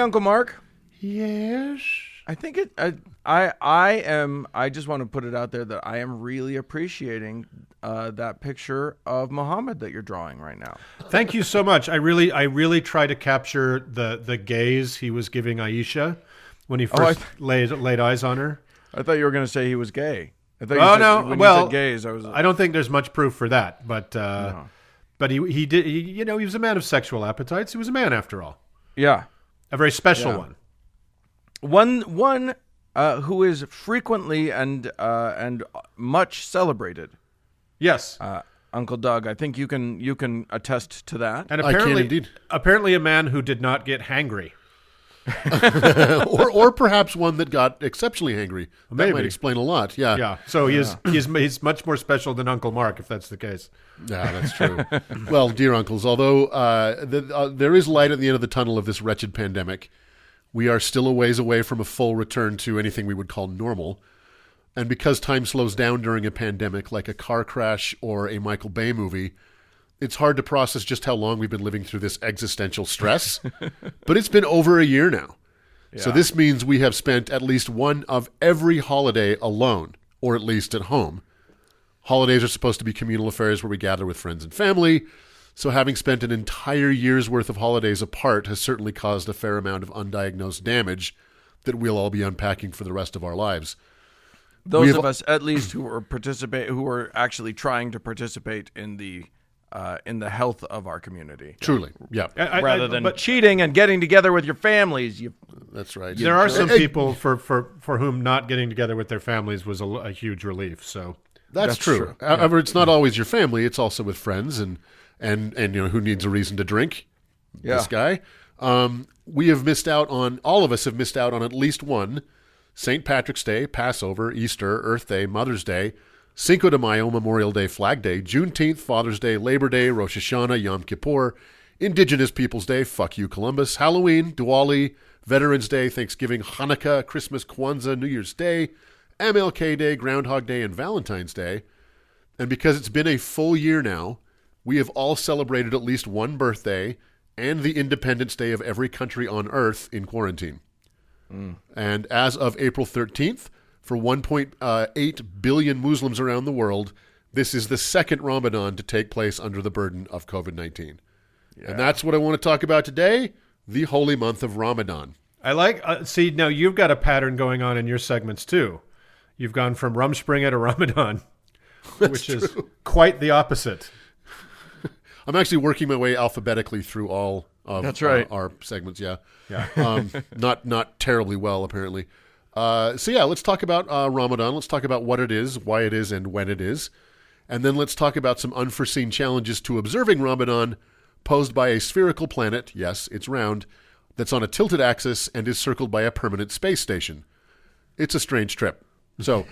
Uncle Mark. Yes. I think I just want to put it out there that I am really appreciating that picture of Muhammad that you're drawing right now. Thank you so much. I really try to capture the gaze he was giving Aisha when he first laid eyes on her. I thought you were going to say he was gay. I thought when you said gays, I don't think there's much proof for that, but no. But he was a man of sexual appetites. He was a man after all. Yeah, a very special one. One who is frequently and much celebrated. Yes, Uncle Doug. I think you can attest to that. And apparently, I can indeed. Apparently, a man who did not get hangry. or perhaps one that got exceptionally hangry. That might explain a lot. Yeah. Yeah. So he's much more special than Uncle Mark, if that's the case. Yeah, that's true. Well, dear uncles, although there is light at the end of the tunnel of this wretched pandemic, we are still a ways away from a full return to anything we would call normal. And because time slows down during a pandemic, like a car crash or a Michael Bay movie, it's hard to process just how long we've been living through this existential stress. But it's been over a year now. Yeah. So this means we have spent at least one of every holiday alone, or at least at home. Holidays are supposed to be communal affairs where we gather with friends and family. So having spent an entire year's worth of holidays apart has certainly caused a fair amount of undiagnosed damage that we'll all be unpacking for the rest of our lives. Those of us, at least, who are actually trying to participate in the health of our community. Truly, yeah. Rather than cheating and getting together with your families. That's right. There are some people for whom not getting together with their families was a huge relief. So that's true. However, it's not always your family. It's also with friends and who needs a reason to drink? Yeah. This guy. We have missed out on, all of us have missed out on at least one St. Patrick's Day, Passover, Easter, Earth Day, Mother's Day, Cinco de Mayo, Memorial Day, Flag Day, Juneteenth, Father's Day, Labor Day, Rosh Hashanah, Yom Kippur, Indigenous Peoples Day, fuck you, Columbus, Halloween, Diwali, Veterans Day, Thanksgiving, Hanukkah, Christmas, Kwanzaa, New Year's Day, MLK Day, Groundhog Day, and Valentine's Day. And because it's been a full year now, we have all celebrated at least one birthday and the Independence Day of every country on Earth in quarantine. And as of April 13th, for 1.8 billion Muslims around the world, this is the second Ramadan to take place under the burden of COVID-19. Yeah. And that's what I want to talk about today, the holy month of Ramadan. I like, see, now you've got a pattern going on in your segments too. You've gone from Rumspringa to Ramadan, which is quite the opposite. I'm actually working my way alphabetically through all of our segments, yeah. Not terribly well, apparently. Let's talk about Ramadan. Let's talk about what it is, why it is, and when it is. And then let's talk about some unforeseen challenges to observing Ramadan posed by a spherical planet, yes, it's round, that's on a tilted axis and is circled by a permanent space station. It's a strange trip. So,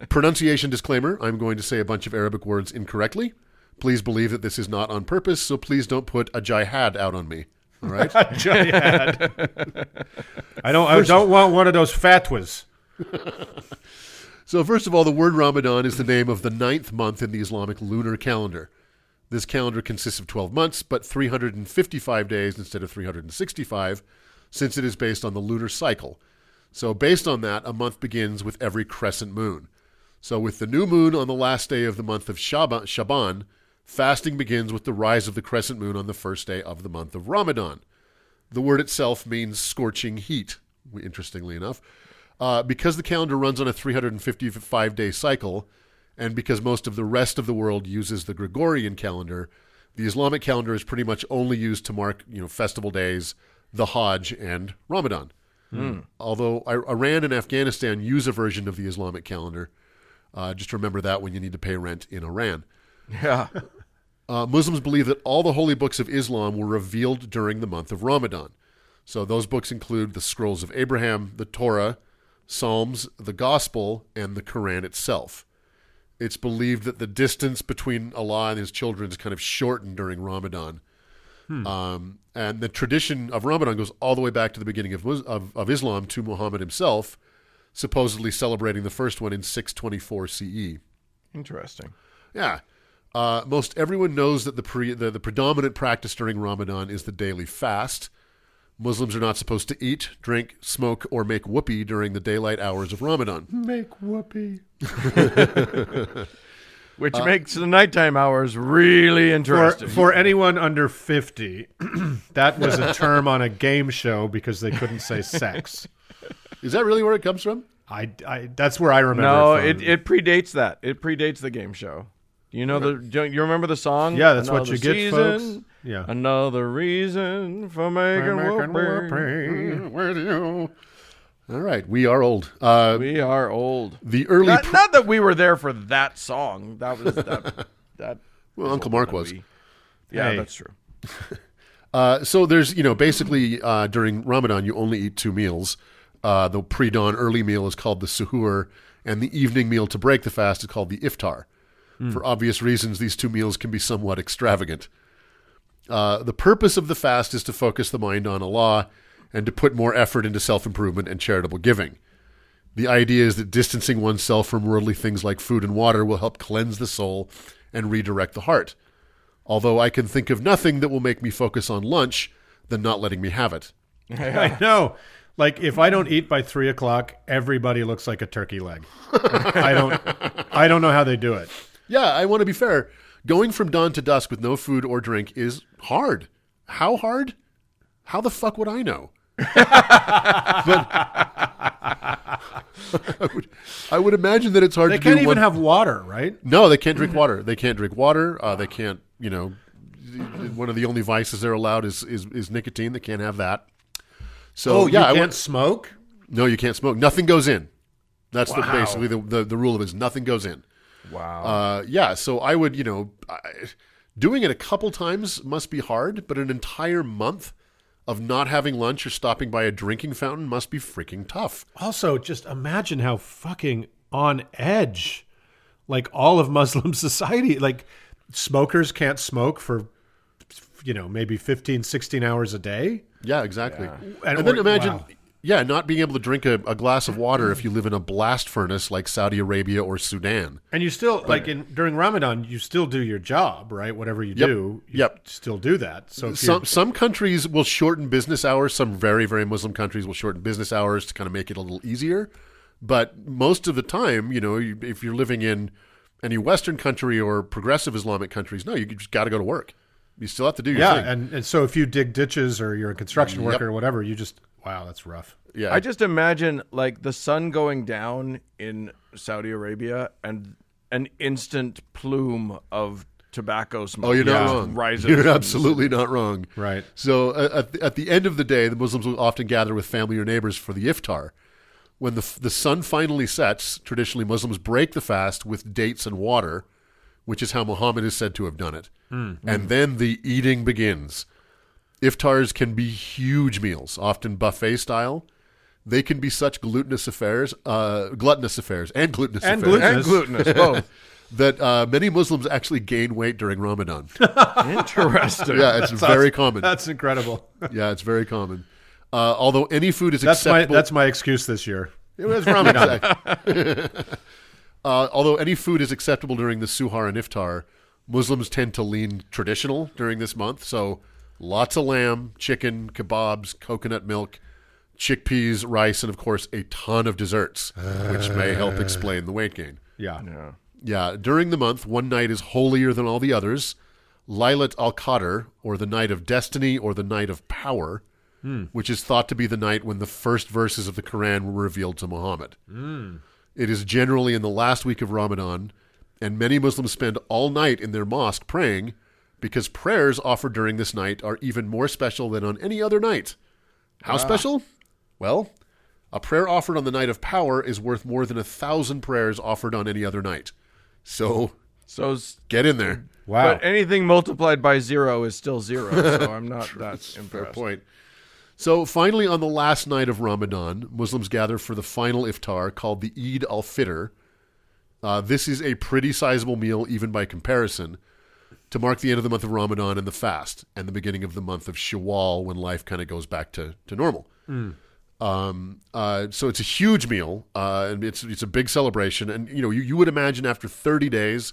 pronunciation disclaimer, I'm going to say a bunch of Arabic words incorrectly. Please believe that this is not on purpose, so please don't put a jihad out on me. All right? Jihad. I don't want one of those fatwas. So first of all, the word Ramadan is the name of the 9th month in the Islamic lunar calendar. This calendar consists of 12 months, but 355 days instead of 365, since it is based on the lunar cycle. So based on that, a month begins with every crescent moon. So with the new moon on the last day of the month of Shaban, fasting begins with the rise of the crescent moon on the first day of the month of Ramadan. The word itself means scorching heat, interestingly enough. Because the calendar runs on a 355-day cycle, and because most of the rest of the world uses the Gregorian calendar, the Islamic calendar is pretty much only used to mark, festival days, the Hajj, and Ramadan. Although Iran and Afghanistan use a version of the Islamic calendar. Just remember that when you need to pay rent in Iran. Yeah. Muslims believe that all the holy books of Islam were revealed during the month of Ramadan. So those books include the Scrolls of Abraham, the Torah, Psalms, the Gospel, and the Quran itself. It's believed that the distance between Allah and his children is kind of shortened during Ramadan. And the tradition of Ramadan goes all the way back to the beginning of Islam, to Muhammad himself, supposedly celebrating the first one in 624 CE. Interesting. Yeah. Most everyone knows that the predominant practice during Ramadan is the daily fast, Muslims are not supposed to eat, drink, smoke, or make whoopee during the daylight hours of Ramadan. Make whoopee. Which makes the nighttime hours really interesting. For anyone under 50, that was a term on a game show because they couldn't say sex. Is that really where it comes from? That's where I remember. No, it from. it predates that. It predates the game show. You know you remember the song? Yeah, that's what Another you get, season, folks. Yeah. Another reason for making whoopee. Where do you? All right, we are old. We are old. The early not that we were there for that song. That was that. Well, Uncle Mark was. Yeah, Hey. that's true. So there's, basically during Ramadan, you only eat 2 meals. The pre-dawn early meal is called the suhoor, and the evening meal to break the fast is called the iftar. For obvious reasons, these 2 meals can be somewhat extravagant. The purpose of the fast is to focus the mind on Allah and to put more effort into self-improvement and charitable giving. The idea is that distancing oneself from worldly things like food and water will help cleanse the soul and redirect the heart. Although I can think of nothing that will make me focus on lunch than not letting me have it. I know. Like, if I don't eat by 3 o'clock, everybody looks like a turkey leg. I don't know how they do it. Yeah, I want to be fair. Going from dawn to dusk with no food or drink is hard. How hard? How the fuck would I know? But I would imagine that it's hard They to can't do even have water, right? No, they can't drink water. They can't drink water. They can't, one of the only vices they're allowed is nicotine. They can't have that. So, you can't smoke? No, you can't smoke. Nothing goes in. That's basically the rule of it is nothing goes in. Wow. So I would, doing it a couple times must be hard, but an entire month of not having lunch or stopping by a drinking fountain must be freaking tough. Also, just imagine how fucking on edge, like, all of Muslim society, like, smokers can't smoke for, maybe 15, 16 hours a day. Yeah, exactly. Yeah. And then imagine, not being able to drink a glass of water if you live in a blast furnace like Saudi Arabia or Sudan. And you still, during Ramadan, you still do your job, right? Whatever you do, you still do that. So some countries will shorten business hours. Some very, very Muslim countries will shorten business hours to kind of make it a little easier. But most of the time, if you're living in any Western country or progressive Islamic countries, no, you just got to go to work. You still have to do your thing. And so if you dig ditches or you're a construction worker or whatever, you just, wow, that's rough. Yeah. I just imagine, like, the sun going down in Saudi Arabia and an instant plume of tobacco smoke. Oh, you're not wrong. Rises. You're absolutely not wrong. Right. So at the end of the day, the Muslims will often gather with family or neighbors for the iftar. When the sun finally sets, traditionally Muslims break the fast with dates and water, which is how Muhammad is said to have done it. And then the eating begins. Iftars can be huge meals, often buffet style. They can be such gluttonous affairs, both, that many Muslims actually gain weight during Ramadan. Interesting. Yeah, it's very common. That's incredible. Yeah, it's very common. Although any food is acceptable. That's my excuse this year. It was Ramadan. Although any food is acceptable during the suhar and iftar, Muslims tend to lean traditional during this month. So lots of lamb, chicken, kebabs, coconut milk, chickpeas, rice, and of course a ton of desserts, which may help explain the weight gain. Yeah. During the month, one night is holier than all the others. Laylat al-Qadr, or the night of destiny, or the night of power, which is thought to be the night when the first verses of the Quran were revealed to Muhammad. It is generally in the last week of Ramadan, and many Muslims spend all night in their mosque praying because prayers offered during this night are even more special than on any other night. How special? Well, a prayer offered on the night of power is worth more than 1,000 prayers offered on any other night. So get in there. Wow. But anything multiplied by 0 is still 0, so I'm not that impressed. Fair point. So finally, on the last night of Ramadan, Muslims gather for the final iftar called the Eid Al-Fitr. This is a pretty sizable meal, even by comparison, to mark the end of the month of Ramadan and the fast, and the beginning of the month of Shawwal, when life kind of goes back to normal. So it's a huge meal, and it's a big celebration. And you would imagine after 30 days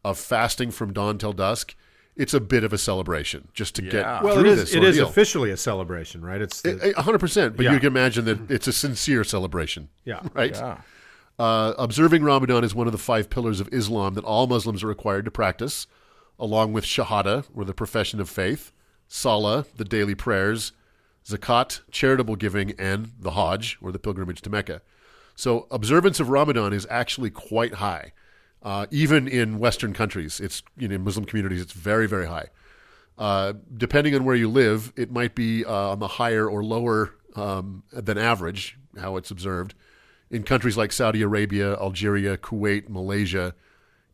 of fasting from dawn till dusk, it's a bit of a celebration just to get Yeah. Well, through it this is. It is ordeal. officially a celebration, right? It's 100%, but Yeah. you can imagine that it's a sincere celebration, yeah. right? Yeah. Observing Ramadan is one of the 5 pillars of Islam that all Muslims are required to practice, along with Shahada, or the profession of faith, Salah, the daily prayers, Zakat, charitable giving, and the Hajj, or the pilgrimage to Mecca. So observance of Ramadan is actually quite high. Even in Western countries, it's in Muslim communities, it's very, very high. Depending on where you live, it might be on the higher or lower than average, how it's observed. In countries like Saudi Arabia, Algeria, Kuwait, Malaysia,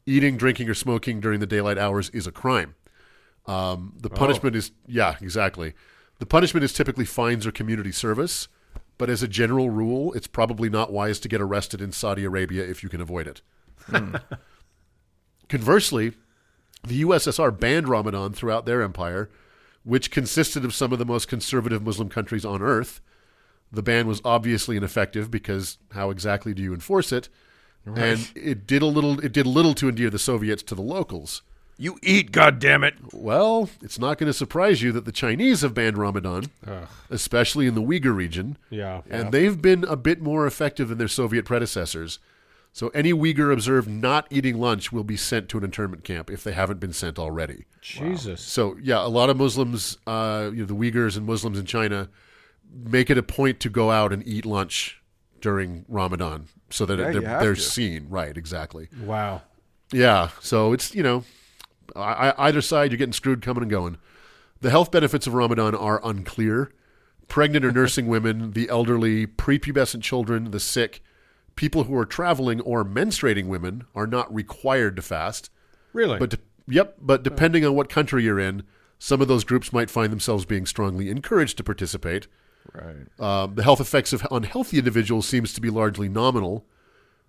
eating, drinking, or smoking during the daylight hours is a crime. The punishment is, exactly. The punishment is typically fines or community service, but as a general rule, it's probably not wise to get arrested in Saudi Arabia if you can avoid it. Conversely, the USSR banned Ramadan throughout their empire, which consisted of some of the most conservative Muslim countries on earth. The ban was obviously ineffective because how exactly do you enforce it? Right. And it did little to endear the Soviets to the locals. You eat, goddammit. Well, it's not going to surprise you that the Chinese have banned Ramadan, especially in the Uyghur region. And they've been a bit more effective than their Soviet predecessors. So any Uyghur observed not eating lunch will be sent to an internment camp if they haven't been sent already. Jesus. So, a lot of Muslims, the Uyghurs and Muslims in China, make it a point to go out and eat lunch during Ramadan so that they're seen. Right, exactly. Wow. Yeah, so it's, either side, you're getting screwed coming and going. The health benefits of Ramadan are unclear. Pregnant or nursing women, the elderly, prepubescent children, the sick, people who are traveling, or menstruating women are not required to fast. Really? But depending on what country you're in, some of those groups might find themselves being strongly encouraged to participate. Right. The health effects of unhealthy individuals seems to be largely nominal.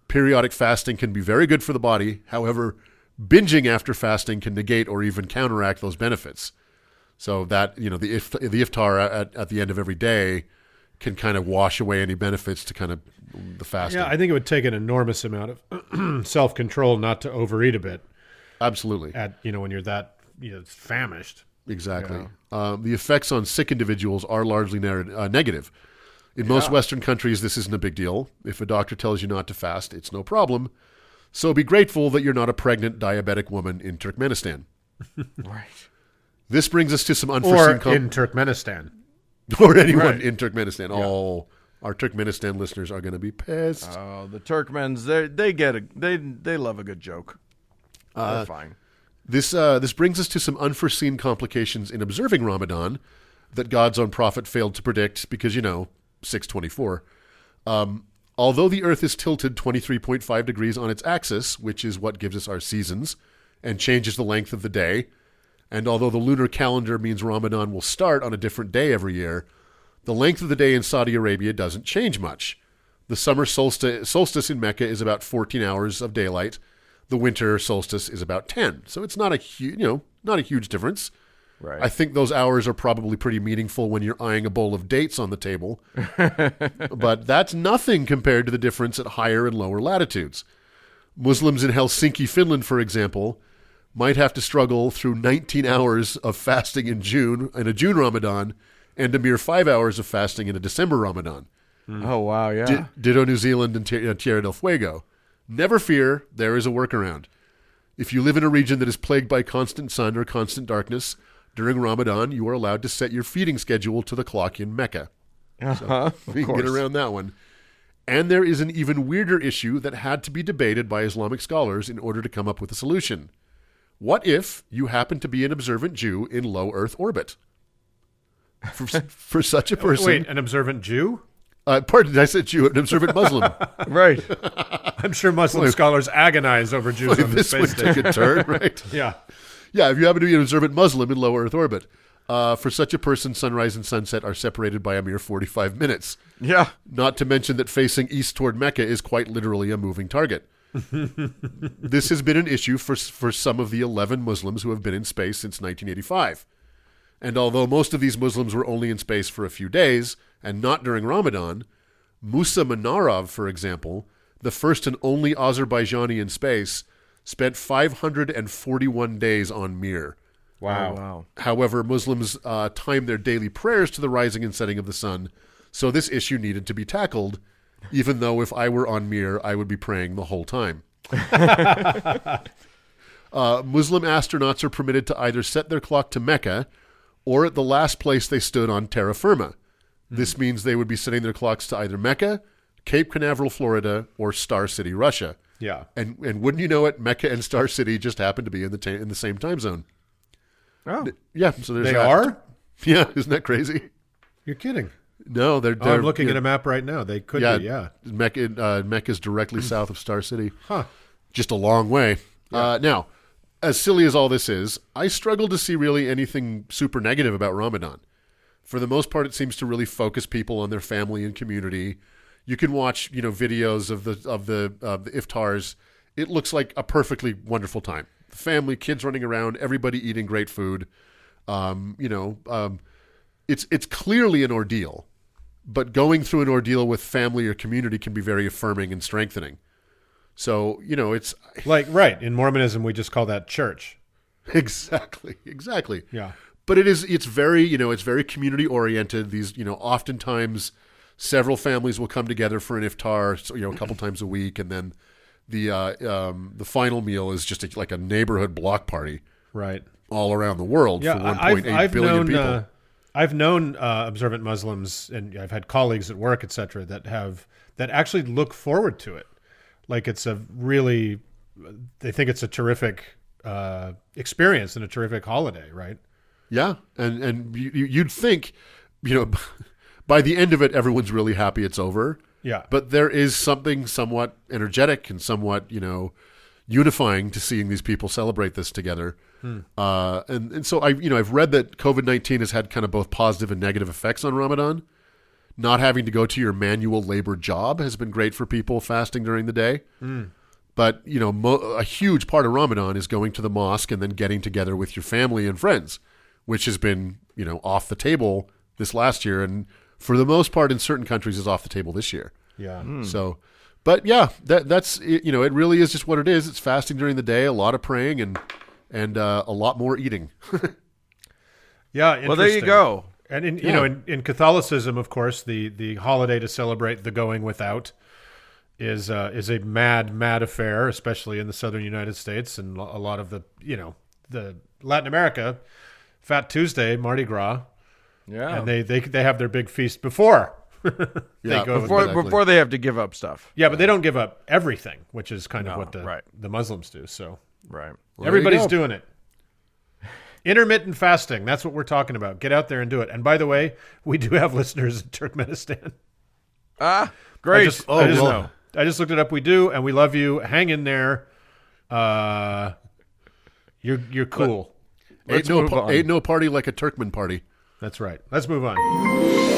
Periodic fasting can be very good for the body. However, binging after fasting can negate or even counteract those benefits. So that, the iftar at the end of every day can kind of wash away any benefits to kind of the fasting. Yeah, I think it would take an enormous amount of self-control not to overeat a bit. Absolutely. When you're that famished. Exactly. Yeah. The effects on sick individuals are largely negative. In most Western countries, this isn't a big deal. If a doctor tells you not to fast, it's no problem. So be grateful that you're not a pregnant diabetic woman in Turkmenistan. Right. This brings us to some unforeseen... Or in Turkmenistan. Or anyone in Turkmenistan. Yeah. Oh, our Turkmenistan listeners are going to be pissed. Oh, the Turkmens, they love a good joke. They're fine. This brings us to some unforeseen complications in observing Ramadan that God's own prophet failed to predict because, 624. Although the Earth is tilted 23.5 degrees on its axis, which is what gives us our seasons and changes the length of the day, and although the lunar calendar means Ramadan will start on a different day every year, the length of the day in Saudi Arabia doesn't change much. The summer solstice in Mecca is about 14 hours of daylight. The winter solstice is about 10. So it's not a huge difference. Right. I think those hours are probably pretty meaningful when you're eyeing a bowl of dates on the table. But that's nothing compared to the difference at higher and lower latitudes. Muslims in Helsinki, Finland, for example, might have to struggle through 19 hours of fasting in a June Ramadan, and a mere 5 hours of fasting in a December Ramadan. Oh, wow, yeah. Ditto New Zealand and Tierra del Fuego. Never fear, there is a workaround. If you live in a region that is plagued by constant sun or constant darkness, during Ramadan, you are allowed to set your feeding schedule to the clock in Mecca. So we can get around that one. And there is an even weirder issue that had to be debated by Islamic scholars in order to come up with a solution. What if you happen to be an observant Jew in low Earth orbit? For such a person... Wait, an observant Jew? Pardon, I said Jew, an observant Muslim. Right. I'm sure Muslim scholars agonize over Jews on the space station. This would take a turn, right? Yeah. Yeah, if you happen to be an observant Muslim in low Earth orbit. For such a person, sunrise and sunset are separated by a mere 45 minutes. Yeah. Not to mention that facing east toward Mecca is quite literally a moving target. This has been an issue for some of the 11 Muslims who have been in space since 1985. And although most of these Muslims were only in space for a few days, and not during Ramadan, Musa Manarov, for example, the first and only Azerbaijani in space, spent 541 days on Mir. Wow. Oh, wow. However, Muslims time their daily prayers to the rising and setting of the sun, so this issue needed to be tackled, even though if I were on Mir, I would be praying the whole time. Muslim astronauts are permitted to either set their clock to Mecca or at the last place they stood on terra firma. This means they would be setting their clocks to either Mecca, Cape Canaveral, Florida, or Star City, Russia. Yeah. And wouldn't you know it, Mecca and Star City just happen to be in the same time zone. Oh. Yeah, so there's They that. are? Yeah, isn't that crazy? You're kidding. No, they're I'm looking at a map right now. They could be, yeah. Mecca's directly south of Star City. Huh. Just a long way. Now, as silly as all this is, I struggle to see really anything super negative about Ramadan. For the most part, it seems to really focus people on their family and community. You can watch, videos of the iftars. It looks like a perfectly wonderful time. The family, kids running around, everybody eating great food. It's clearly an ordeal, but going through an ordeal with family or community can be very affirming and strengthening. So, it's Like, right. In Mormonism, we just call that church. exactly. Yeah. But it's very, it's very community oriented. These, oftentimes several families will come together for an iftar, so, a couple times a week. And then the final meal is just like a neighborhood block party. Right. All around the world Yeah, for 1.8 billion people. I've known observant Muslims, and I've had colleagues at work, etc., that actually look forward to it. Like they think it's a terrific experience and a terrific holiday, right? Yeah, and you'd think, by the end of it, everyone's really happy it's over. Yeah. But there is something somewhat energetic and somewhat, unifying to seeing these people celebrate this together. And so I've read that COVID-19 has had kind of both positive and negative effects on Ramadan. Not having to go to your manual labor job has been great for people fasting during the day. But, a huge part of Ramadan is going to the mosque and then getting together with your family and friends, which has been, off the table this last year. And for the most part in certain countries is off the table this year. Yeah. So, but yeah, that's, it really is just what it is. It's fasting during the day, a lot of praying and a lot more eating. Yeah. Well, there you go. And in Catholicism, of course, the holiday to celebrate the going without is a mad affair, especially in the southern United States and a lot of the Latin America, Fat Tuesday, Mardi Gras. Yeah. And they have their big feast before they go before they have to give up stuff. Yeah, but they don't give up everything, which is kind of what the Muslims do. So Right. Well, everybody's doing it. Intermittent fasting. That's what we're talking about. Get out there and do it. And by the way, we do have listeners in Turkmenistan. Great. I just looked it up. We do, and we love you. Hang in there. You're cool. Ain't no party like a Turkmen party. That's right. Let's move on.